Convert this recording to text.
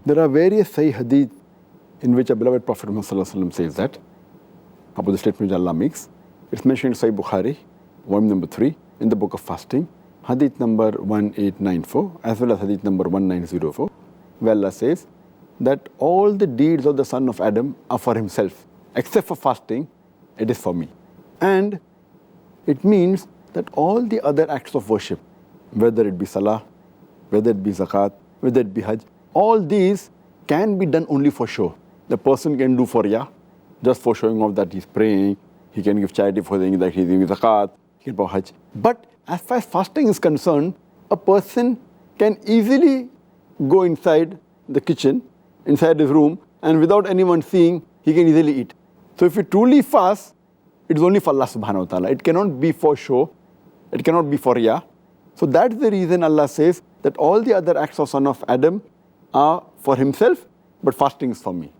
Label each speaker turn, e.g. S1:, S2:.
S1: There are various Sahih hadith in which a beloved Prophet Muhammad says that, about the statement which Allah makes. It's mentioned in Sahih Bukhari, volume number 3, in the book of fasting, hadith number 1894, as well as hadith number 1904, where Allah says that all the deeds of the son of Adam are for himself, except for fasting, it is for me. And it means that all the other acts of worship, whether it be salah, whether it be zakat, whether it be hajj, all these can be done only for show. The person can do for riyah, just for showing off that he's praying, he can give charity for saying that he's giving zakat, he can do hajj. But as far as fasting is concerned, a person can easily go inside the kitchen, inside his room, and without anyone seeing, he can easily eat. So if he truly fasts, it is only for Allah subhanahu wa ta'ala. It cannot be for show, it cannot be for riyah. So that's the reason Allah says that all the other acts of son of Adam are for himself, but fasting is for me.